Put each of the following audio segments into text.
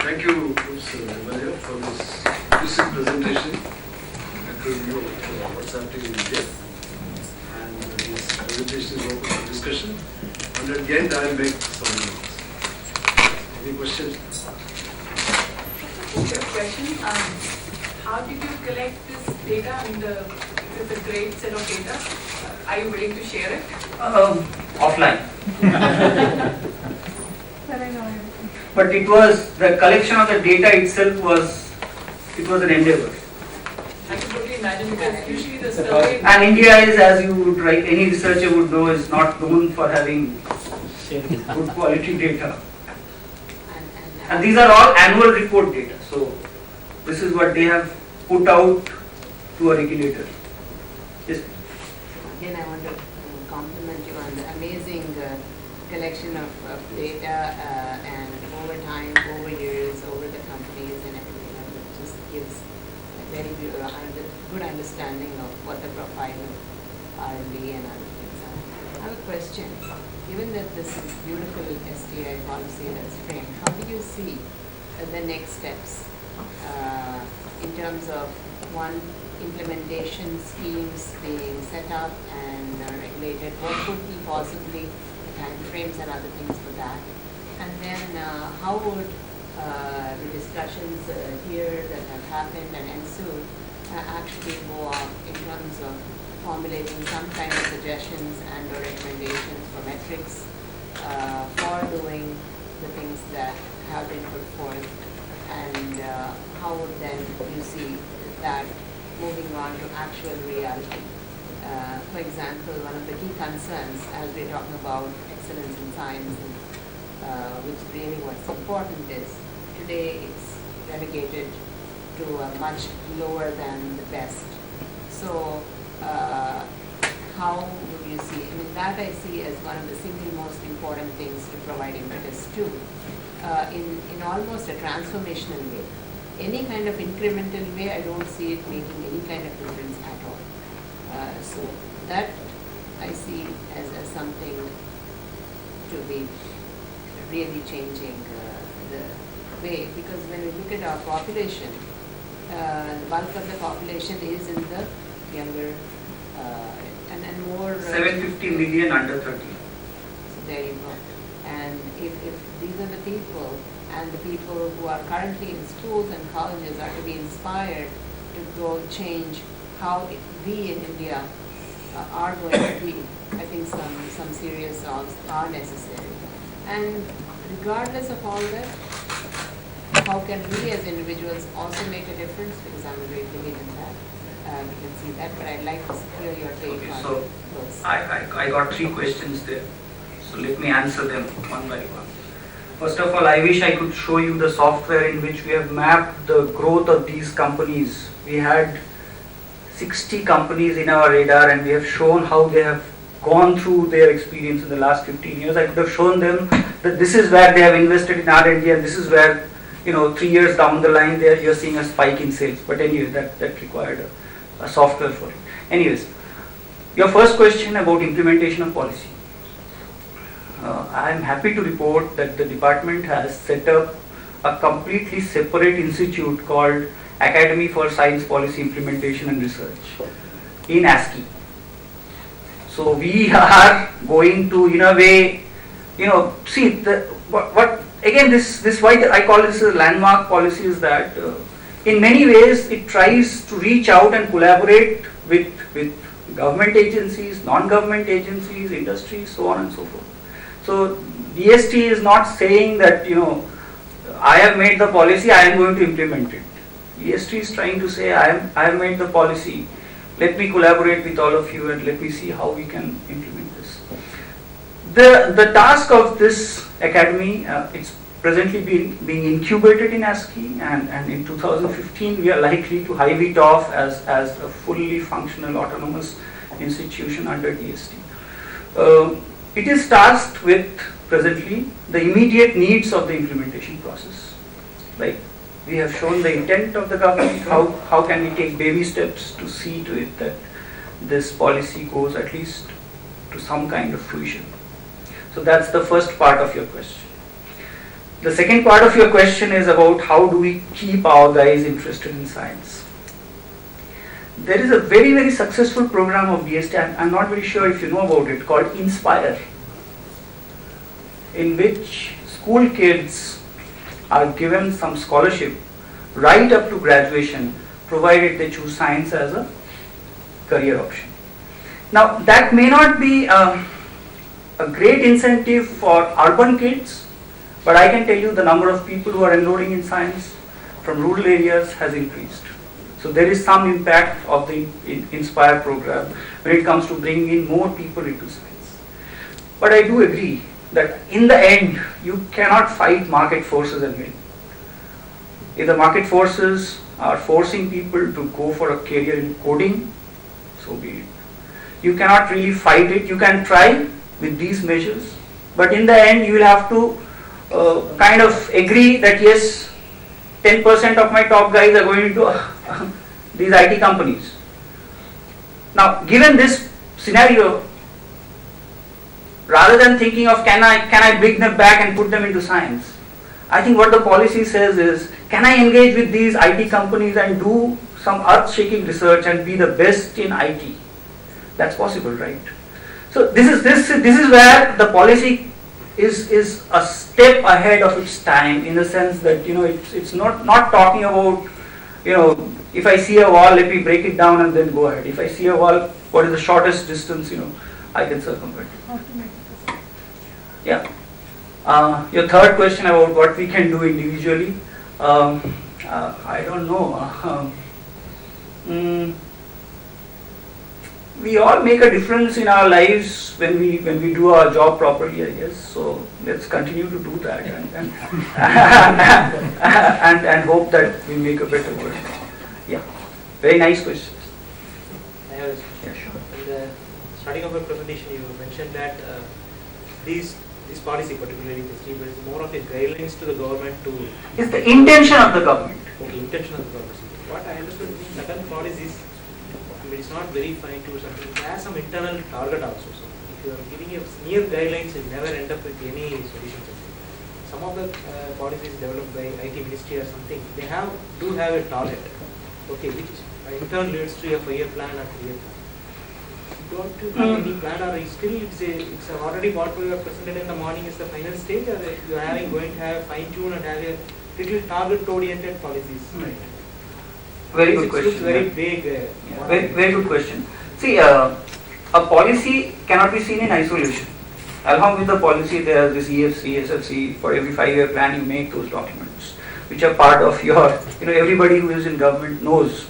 Thank you, Mr. Nirmalya, for this lucid presentation and to review what's happening in India. And this presentation is open for discussion. And at the end, I will make some remarks. Any questions? Just a question. How did you collect this data? I mean, it's a great set of data. Are you willing to share it? Offline. But it was, the collection of the data itself was an endeavor. I can totally imagine, because usually the survey... And India is, as you would write, any researcher would know, is not known for having good quality data. And these are all annual report data. So this is what they have put out to a regulator. Yes. Again, I want to compliment you on the amazing collection of data and over time, over years, over the companies and everything. And it just gives a very good understanding of what the profile of R&D and other things are. I have a question. Given that this is beautiful STI policy that's framed, how do you see the next steps in terms of one, implementation schemes being set up and regulated? What could be possibly the time frames and other things for that? And then how would the discussions here that have happened and ensued actually go on in terms of formulating some kind of suggestions and or recommendations for metrics for doing the things that have been put forth, and how would then you see that moving on to actual reality? For example, one of the key concerns as we're talking about excellence in science, which really what's important is today it's relegated to a much lower than the best. So how would you see, I mean, that I see as one of the single most important things to provide impetus to in almost a transformational way. Any kind of incremental way, I don't see it making any kind of difference at all. So that I see as something to be really changing the way, because when we look at our population, the bulk of the population is in the younger and more 750 million under 30. So there you go. And if these are the people, and the people who are currently in schools and colleges are to be inspired to go change how we in India are going to be, I think some serious solves are necessary. And regardless of all that, how can we as individuals also make a difference? Because I'm a great believer in that. We can see that, but I'd like to hear your take on so those. I got 3 questions there. So let me answer them one by one. First of all, I wish I could show you the software in which we have mapped the growth of these companies. We had 60 companies in our radar and we have shown how they have gone through their experience in the last 15 years. I could have shown them that this is where they have invested in R&D and this is where, 3 years down the line you're seeing a spike in sales. But anyway, that required a software for it. Anyways, your first question about implementation of policy. I am happy to report that the department has set up a completely separate institute called Academy for Science Policy Implementation and Research in ASCII. So we are going to, in a way, see what again this why I call this a landmark policy is that in many ways it tries to reach out and collaborate with government agencies, non-government agencies, industries, so on and so forth. So DST is not saying that I have made the policy, I am going to implement it. DST is trying to say I have made the policy, let me collaborate with all of you and let me see how we can implement this. The task of this academy, it's presently being incubated in ASCII, and in 2015 we are likely to hive it off as a fully functional autonomous institution under DST. It is tasked with presently the immediate needs of the implementation process. Like we have shown the intent of the government, how can we take baby steps to see to it that this policy goes at least to some kind of fruition. So that's the first part of your question. The second part of your question is about how do we keep our guys interested in science. There is a very, very successful program of DST, I'm not very sure if you know about it, called Inspire, in which school kids are given some scholarship right up to graduation, provided they choose science as a career option. Now, that may not be a great incentive for urban kids, but I can tell you the number of people who are enrolling in science from rural areas has increased. So there is some impact of the Inspire program when it comes to bringing in more people into science. But I do agree that in the end, you cannot fight market forces and win. If the market forces are forcing people to go for a career in coding, so be it. You cannot really fight it. You can try with these measures, but in the end, you will have to kind of agree that yes, 10% of my top guys are going into these IT companies. Now, given this scenario, rather than thinking of can I bring them back and put them into science, I think what the policy says is, can I engage with these IT companies and do some earth-shaking research and be the best in IT? That's possible, right? So this is where the policy is a step ahead of its time, in the sense that it's not talking about if I see a wall, let me break it down and then go ahead. If I see a wall, what is the shortest distance I can circumvent. Yeah. Your third question about what we can do individually, I don't know. We all make a difference in our lives when we do our job properly, I guess. So let's continue to do that and hope that we make a better world. Yeah. Very nice question. I have a question. Yeah, sure. In the starting of your presentation, you mentioned that this policy, particularly this table, is more of a guidelines to the government to. It's the intention of the government. Okay, intention of the government. What I understood in certain policies, it's not very fine to something. It has some internal target also. So if you are giving a mere guidelines, you never end up with any solutions. Some of the policies developed by IT Ministry or something, they do have a target. Okay, which in turn leads to a 5-year plan or 3-year plan. Don't you have any plan, or still it's already what we were presented in the morning is the final stage, or you are going to have fine tune and have a little target oriented policies? Right. Very good question. It's very big. Very good question. See, a policy cannot be seen in isolation. Along with the policy, there is this EFC, SFC. For every 5-year plan, you make those documents, which are part of your. Everybody who is in government knows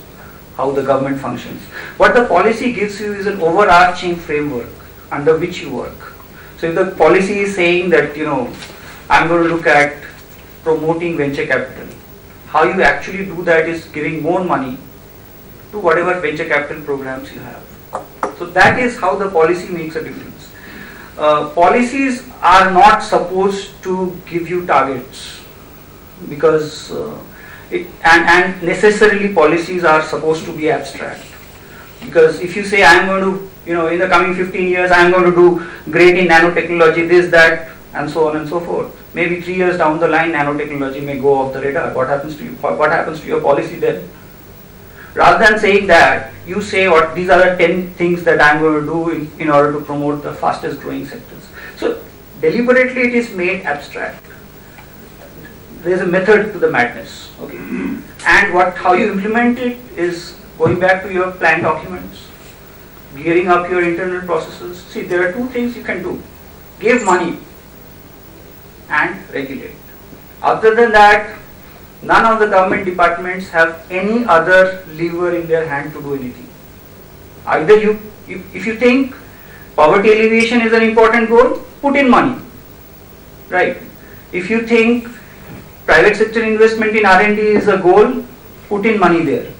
how the government functions. What the policy gives you is an overarching framework under which you work. So if the policy is saying that I'm going to look at promoting venture capital, how you actually do that is giving more money to whatever venture capital programs you have. So that is how the policy makes a difference. Policies are not supposed to give you targets, because and necessarily policies are supposed to be abstract. Because if you say I'm going to, in the coming 15 years I'm going to do great in nanotechnology, this, that, and so on and so forth. Maybe 3 years down the line, nanotechnology may go off the radar. What happens to you? What happens to your policy then? Rather than saying that, you say what these are the 10 things that I'm going to do in order to promote the fastest growing sectors. So deliberately it is made abstract. There is a method to the madness. Okay, and how you implement it is going back to your plan documents, gearing up your internal processes. See, there are 2 things you can do: give money and regulate. Other than that, none of the government departments have any other lever in their hand to do anything. Either if you think poverty alleviation is an important goal, put in money, right? If you think private sector investment in R&D is a goal, put in money there.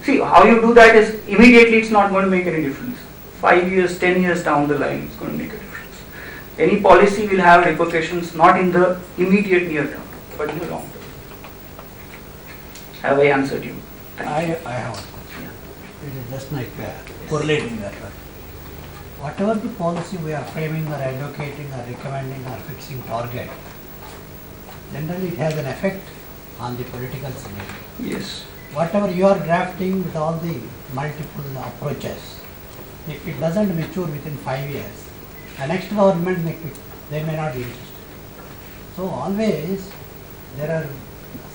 See, how you do that is immediately it's not going to make any difference. 5 years, 10 years down the line, it's going to make a difference. Any policy will have repercussions not in the immediate near term, but in the long term. Have I answered you? I have one question. It is just like correlating that one. Whatever the policy we are framing or advocating or recommending or fixing target, generally it has an effect on the political scenario. Yes. Whatever you are drafting with all the multiple approaches, if it doesn't mature within 5 years, the next government they may not be interested. So always there are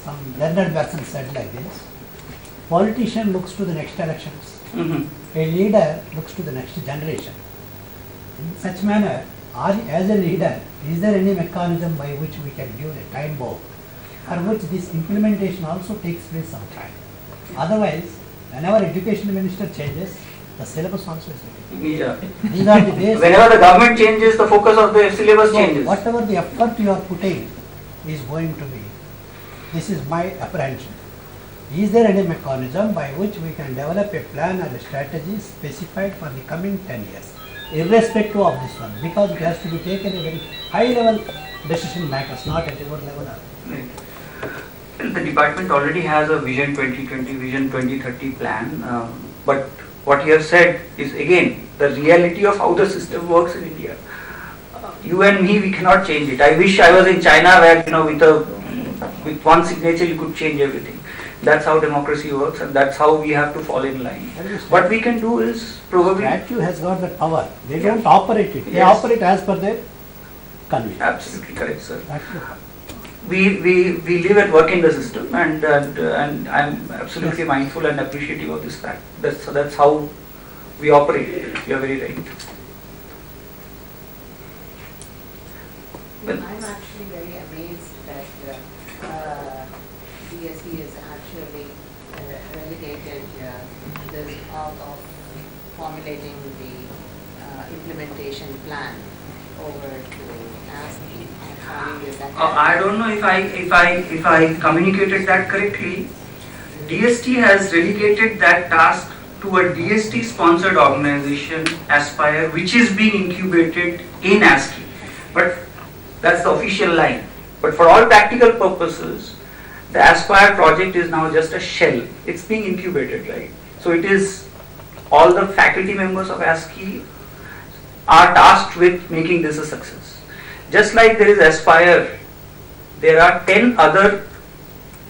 some learned person said like this: politician looks to the next elections, a leader looks to the next generation. In such manner, as a leader, is there any mechanism by which we can give a time bomb, for which this implementation also takes place sometime? Otherwise, whenever education minister changes, the syllabus also is changing. Yeah. These are the ways. Whenever the government changes, the focus of the syllabus So changes. whatever the effort you are putting is going to be, this is my apprehension. Is there any mechanism by which we can develop a plan or a strategy specified for the coming 10 years, irrespective of this one? Because it has to be taken a very high level decision makers, not at a lower level. Right. The department already has a Vision 2020, Vision 2030 plan, but what you have said is again the reality of how the system works in India. You and me, we cannot change it. I wish I was in China where, with one signature you could change everything. That's how democracy works, and that's how we have to fall in line. What we can do is probably... Statute has got that power. They don't operate it. They Yes. operate as per their convenience. Absolutely correct, sir. That's it. We live and work in the system, and I'm absolutely mindful and appreciative of this fact. That's how we operate. You are very right. Well, I'm actually very amazed that DSC is actually relegated this out of formulating the implementation plan over to ASCII and having this. I don't know if I communicated that correctly. DST has relegated that task to a DST sponsored organization, Aspire, which is being incubated in ASCII. But that's the official line. But for all practical purposes, the Aspire project is now just a shell. It's being incubated, right? So it is all the faculty members of ASCII are tasked with making this a success. Just like there is Aspire, there are 10 other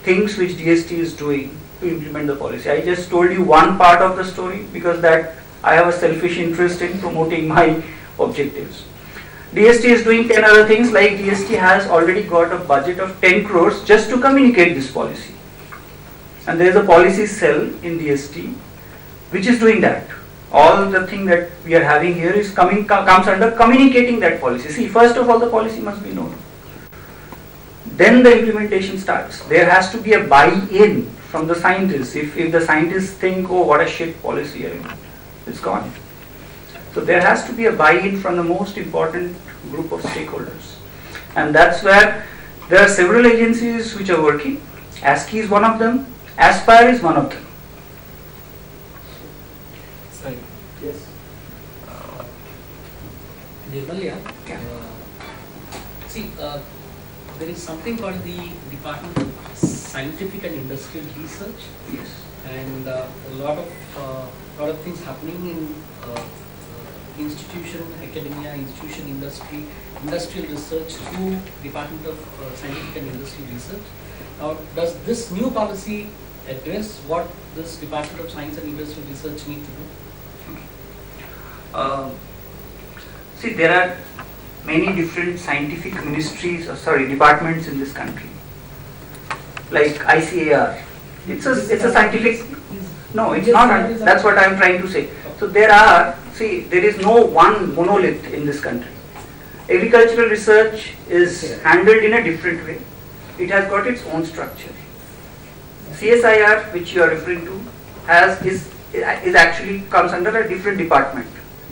things which DST is doing to implement the policy. I just told you one part of the story because that I have a selfish interest in promoting my objectives. DST is doing 10 other things, like DST has already got a budget of 10 crores just to communicate this policy. And there is a policy cell in DST which is doing that. All the thing that we are having here is comes under communicating that policy. See, first of all, the policy must be known. Then the implementation starts. There has to be a buy-in from the scientists. If the scientists think, oh, what a shit policy, it's gone. So there has to be a buy-in from the most important group of stakeholders. And that's where there are several agencies which are working. ASCII is one of them. Aspire is one of them. Sorry. Yes. Nirmalya, Yeah. see, there is something called the Department of Scientific and Industrial Research, Yes. and a lot of things happening in institution, academia, institution, industry, industrial research through Department of Scientific and Industrial Research. Now, does this new policy address what this Department of Science and Industrial Research need to do? See, there are many different scientific ministries, departments in this country. Like ICAR. It's a scientific. No, it's not. That's what I'm trying to say. So there is no one monolith in this country. Agricultural research is handled in a different way. It has got its own structure. CSIR, which you are referring to, is actually comes under a different department.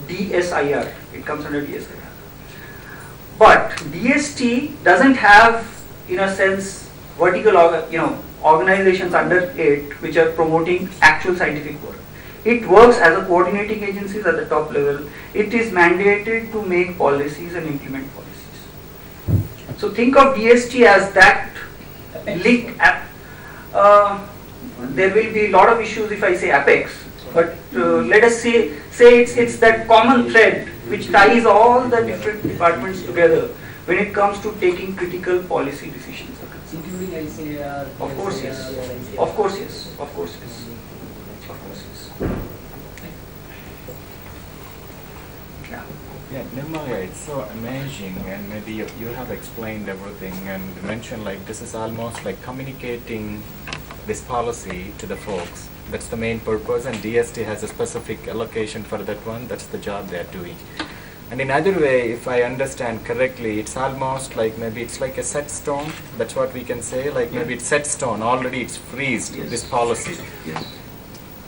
DSIR. It comes under DSIR. But DST doesn't have, in a sense, vertical organizations under it which are promoting actual scientific work. It works as a coordinating agency at the top level. It is mandated to make policies and implement policies. So think of DST as that link. There will be a lot of issues if I say apex, but let us say it's that common thread which ties all the different departments together when it comes to taking critical policy decisions. Including ICAR? Of course, yes. Of course, yes. Of course, yes. Of course, yes. Yeah. Yeah, Nirmalya, it's so amazing, and maybe you have explained everything and mentioned like this is almost like communicating this policy to the folks. That's the main purpose, and DST has a specific allocation for that one. That's the job they are doing. And in other way, if I understand correctly, it's almost like maybe it's like a set stone. That's what we can say. Like maybe it's set stone already. It's freezed. Yes. This policy. Yes.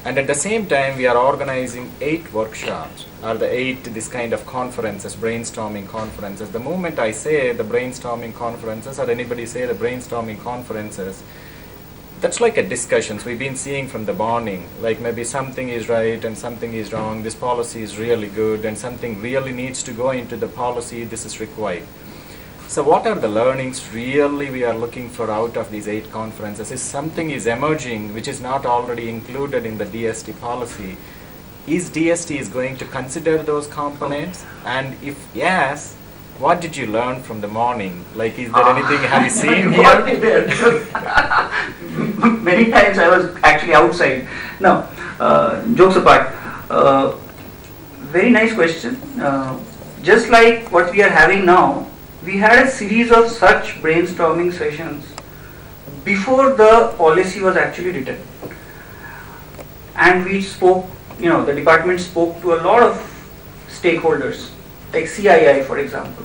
And at the same time, we are organizing 8 workshops, or the 8 this kind of conferences, brainstorming conferences. The moment I say the brainstorming conferences, or anybody say the brainstorming conferences, that's like a discussions we've been seeing from the morning. Like maybe something is right and something is wrong. This policy is really good, and something really needs to go into the policy. This is required. So what are the learnings really we are looking for out of these 8 conferences? Is something is emerging which is not already included in the DST policy? Is DST is going to consider those components? And if yes, what did you learn from the morning? Like, is there anything have you seen here? Many times I was actually outside. Now, jokes apart, very nice question. Just like what we are having now, we had a series of such brainstorming sessions before the policy was actually written. And we spoke, the department spoke to a lot of stakeholders, like CII for example,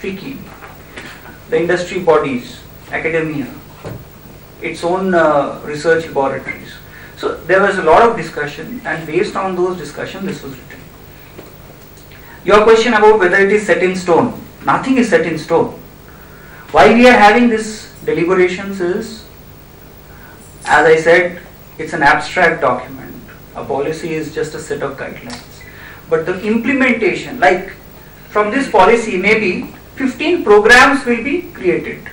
FICCI, the industry bodies, academia, its own research laboratories. So there was a lot of discussion, and based on those discussions this was written. Your question about whether it is set in stone, nothing is set in stone. Why we are having this deliberations is, as I said, it's an abstract document. A policy is just a set of guidelines. But the implementation, like from this policy, maybe 15 programs will be created.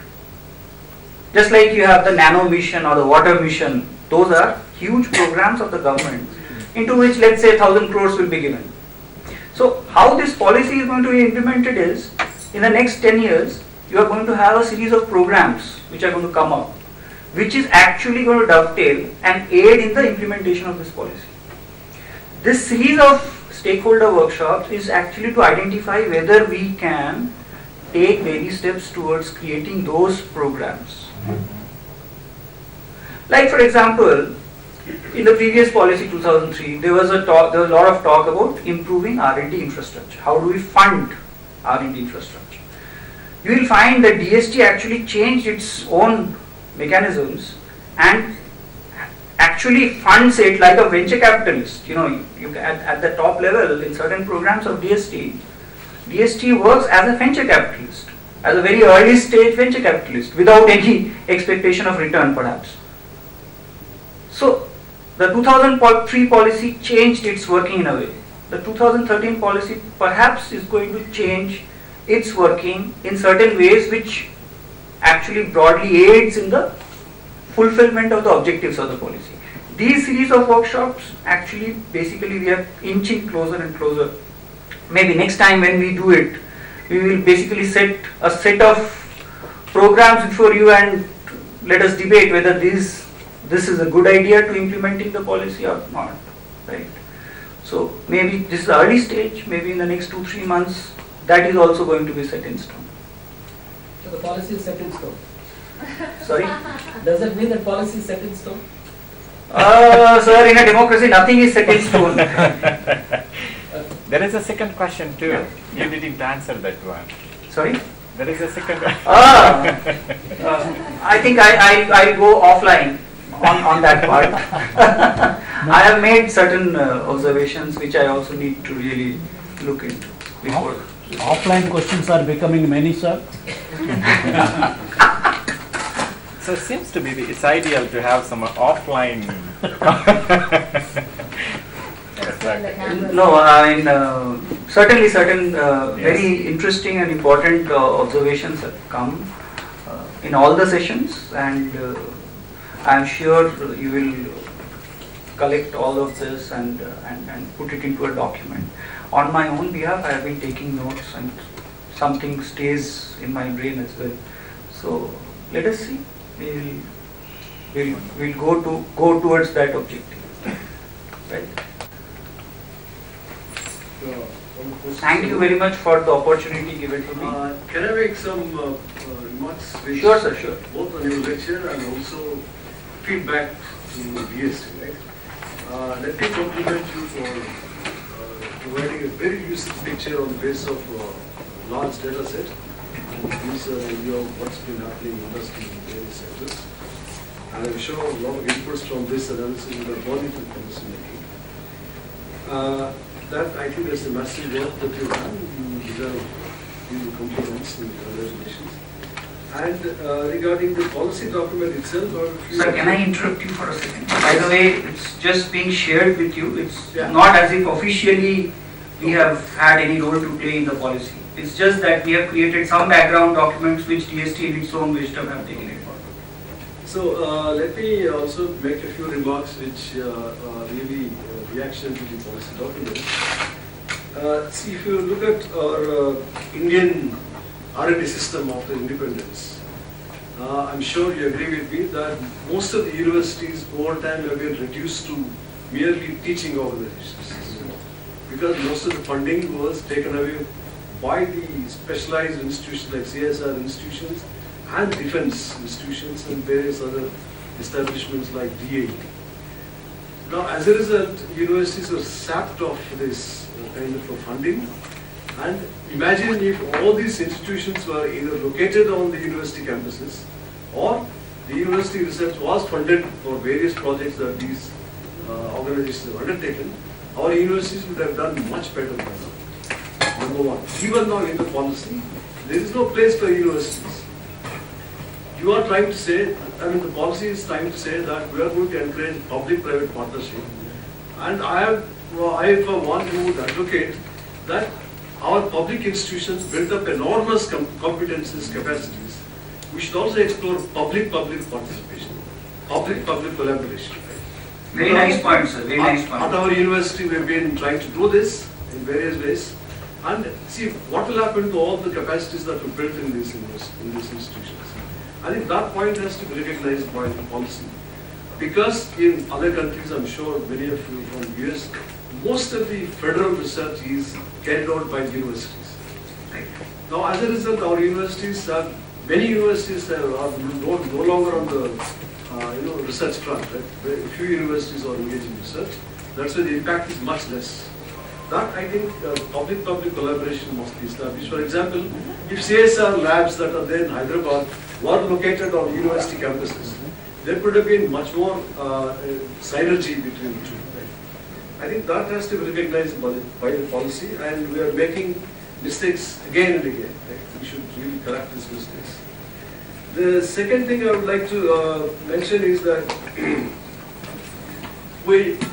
Just like you have the nano mission or the water mission, those are huge programs of the government into which, let's say, 1,000 crores will be given. So how this policy is going to be implemented is, in the next 10 years, you are going to have a series of programs which are going to come up, which is actually going to dovetail and aid in the implementation of this policy. This series of stakeholder workshops is actually to identify whether we can take various steps towards creating those programs. Like for example, in the previous policy 2003, there was a lot of talk about improving R&D infrastructure. How do we fund R&D infrastructure? You will find that DST actually changed its own mechanisms and actually funds it like a venture capitalist. You at the top level in certain programs of DST works as a venture capitalist, as a very early stage venture capitalist, without any expectation of return perhaps. So the 2003 policy changed its working in a way. The 2013 policy perhaps is going to change its working in certain ways which actually broadly aids in the fulfillment of the objectives of the policy. These series of workshops actually basically we are inching closer and closer. Maybe next time when we do it, we will basically set a set of programs before you and let us debate whether this is a good idea to implementing the policy or not, right? So maybe this is the early stage, maybe in the next 2-3 months, that is also going to be set in stone. So the policy is set in stone. Sorry? Does that mean that policy is set in stone? Sir, in a democracy, nothing is set in stone. There is a second question too. Yeah. You didn't answer that one. Sorry? There is a second. I think I'll go offline on that part. I have made certain observations which I also need to really look into before. Offline questions are becoming many, sir. So it seems to be it's ideal to have some offline. No, I mean certainly certain very interesting and important observations have come in all the sessions, and I am sure you will collect all of this and put it into a document. On my own behalf, I have been taking notes and something stays in my brain as well. So let us see. We'll go towards that objective. Right. One question. Thank you very much for the opportunity given to me. Can I make some remarks? Which Sure, sir, sure. Both on your lecture and also feedback to DST, right? Let me compliment you for providing a very lucid picture on the basis of large data set and gives an idea of what's been happening in industry in various sectors. And I'm sure a lot of inputs from this analysis will have gone into policy making. That I think is a massive work that you've done. You deserve the compliments and congratulations. And regarding the policy document itself, Sir, can I interrupt you for a second? By the way, it's just being shared with you. It's Yeah. not as if officially we have had any role to play in the policy. It's just that we have created some background documents which DST in its own wisdom have taken it forward. So let me also make a few remarks which are really reaction to the policy document. See, if you look at our Indian R&D system after independence, I'm sure you agree with me that most of the universities over time have been reduced to merely teaching organizations. Because most of the funding was taken away by the specialized institutions like CSR institutions and defense institutions and various other establishments like DAE. Now, as a result, universities were sapped of this kind of funding. And imagine if all these institutions were either located on the university campuses or the university research was funded for various projects that these organizations have undertaken, our universities would have done much better than now. Number one, even now in the policy, there is no place for universities. You are trying to say, the policy is trying to say that we are going to encourage public-private partnership. And I for one, would advocate that our public institutions built up enormous competencies, capacities. We should also explore public-public participation, public-public collaboration. Right? Very nice point, sir. Very nice point. At our university, we've been trying to do this in various ways. And see, what will happen to all the capacities that were built in these institutions? I think that point has to be recognized by the policy. Because in other countries, I'm sure many of you from US, most of the federal research is carried out by universities. Now, as a result, our universities many universities are no longer on the research front. Right? Very few universities are engaged in research. That's why the impact is much less. That I think public-public collaboration must be established. For example, if CSR labs that are there in Hyderabad were located on university campuses, there could have been much more synergy between the two. Right? I think that has to be recognized by the policy, and we are making mistakes again and again. Right? We should really correct these mistakes. The second thing I would like to mention is that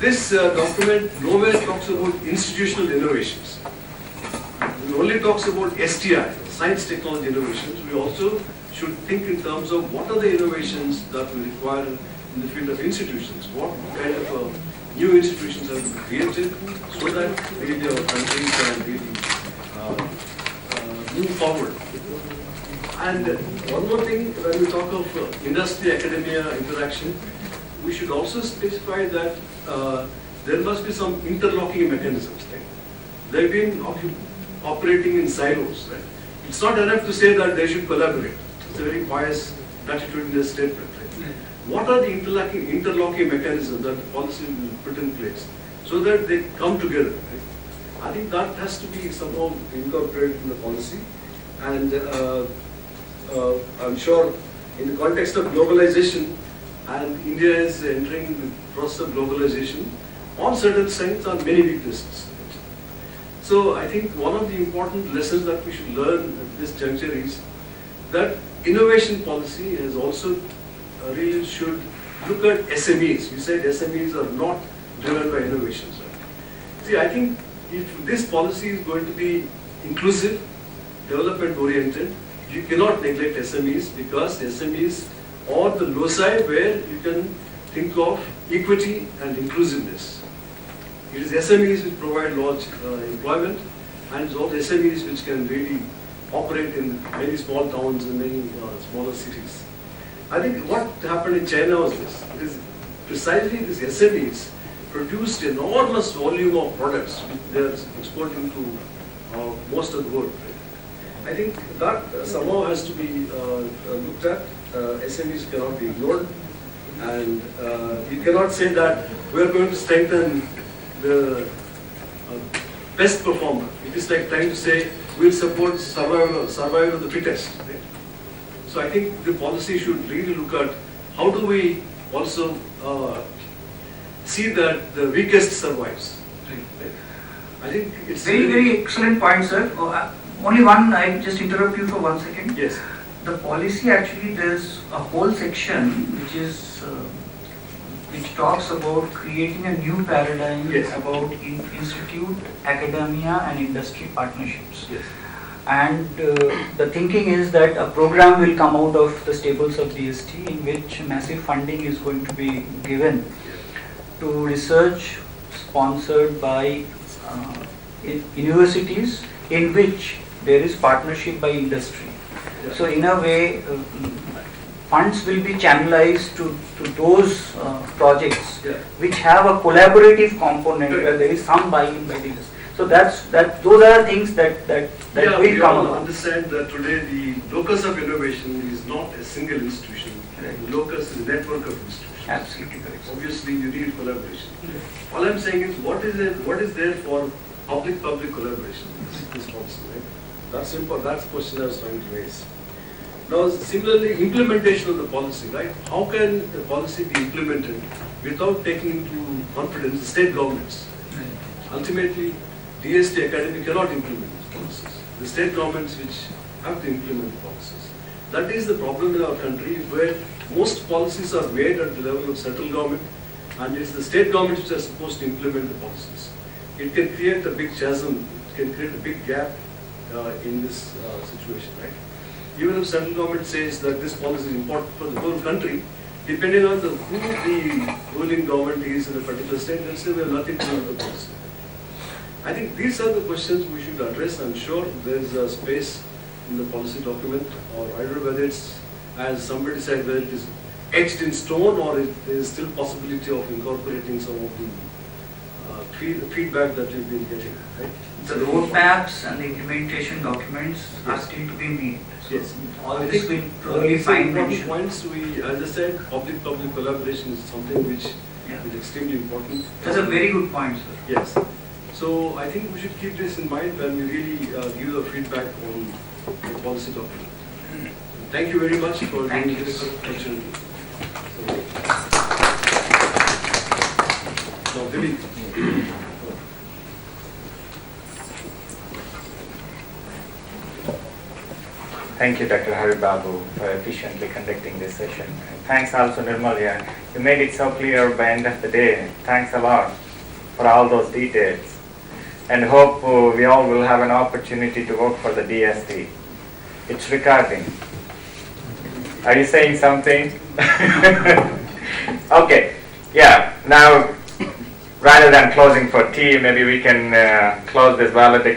this document nowhere talks about institutional innovations. It only talks about STI, science, technology, innovations. We also should think in terms of what are the innovations that we require in the field of institutions. What kind of new institutions have to be created so that really our country can really move forward. And one more thing, when we talk of industry-academia interaction, we should also specify that there must be some interlocking mechanisms. Right? They've been operating in silos. Right? It's not enough to say that they should collaborate. It's a very biased attitudinal statement. Right? What are the interlocking mechanisms that the policy will put in place so that they come together? Right? I think that has to be somehow incorporated in the policy. And I'm sure in the context of globalization, and India is entering the process of globalization, on certain strengths and many weaknesses. So I think one of the important lessons that we should learn at this juncture is that innovation policy has also really should look at SMEs. You said SMEs are not driven by innovations. Right? See, I think if this policy is going to be inclusive, development oriented, you cannot neglect SMEs, because SMEs or the loci where you can think of equity and inclusiveness. It is SMEs which provide large employment, and it's all SMEs which can really operate in many small towns and many smaller cities. I think what happened in China was this. It is precisely these SMEs produced enormous volume of products which they are exporting to most of the world. I think that somehow has to be looked at. SMEs cannot be ignored, and you cannot say that we are going to strengthen the best performer. It is like trying to say we'll support survival of the fittest. Right? So I think the policy should really look at how do we also see that the weakest survives. Right? I think it's very excellent point, sir. Only one, I just interrupt you for 1 second. Yes. The policy actually, there's a whole section which is which talks about creating a new paradigm about institute, academia and industry partnerships. Yes. And the thinking is that a program will come out of the staples of DST in which massive funding is going to be given to research sponsored by universities in which there is partnership by industry. So in a way, funds will be channelized to those projects which have a collaborative component where there is some buy-in by the industry. So those are things that will come along. Understand that today the locus of innovation is not a single institution. Right. The locus is a network of institutions. Absolutely correct. Obviously, you need collaboration. All I'm saying is, what is there for public-public collaboration? This policy, right? That's simple. That's the question I was trying to raise. Now, similarly, implementation of the policy, right? How can the policy be implemented without taking into confidence the state governments? Ultimately, DST Academy cannot implement these policies. The state governments which have to implement the policies. That is the problem in our country, where most policies are made at the level of central government, and it's the state governments which are supposed to implement the policies. It can create a big chasm, it can create a big gap in this situation, right? Even if central government says that this policy is important for the whole country, depending on who the ruling government is in a particular state, they'll say we have nothing to do with the policy. I think these are the questions we should address. I'm sure there is a space in the policy document, or I don't know whether it's, as somebody said, whether it is etched in stone or there is still possibility of incorporating some of the feedback that we've been getting. Right? The roadmaps and the implementation documents are still to be made. So Yes. all I this think will probably find important mention. points as I said, public-public collaboration is something which is extremely important. That's a very good point, sir. Yes. So I think we should keep this in mind when we really give the feedback on the policy document. Thank you very much for Thank giving you. this opportunity. Now, Dilip. Thank you, Dr. Hari Babu, for efficiently conducting this session. And thanks also, Nirmalya. You made it so clear by the end of the day. Thanks a lot for all those details. And hope we all will have an opportunity to work for the DST. It's recording. Are you saying something? Okay. Yeah. Now, rather than closing for tea, maybe we can close this valediction.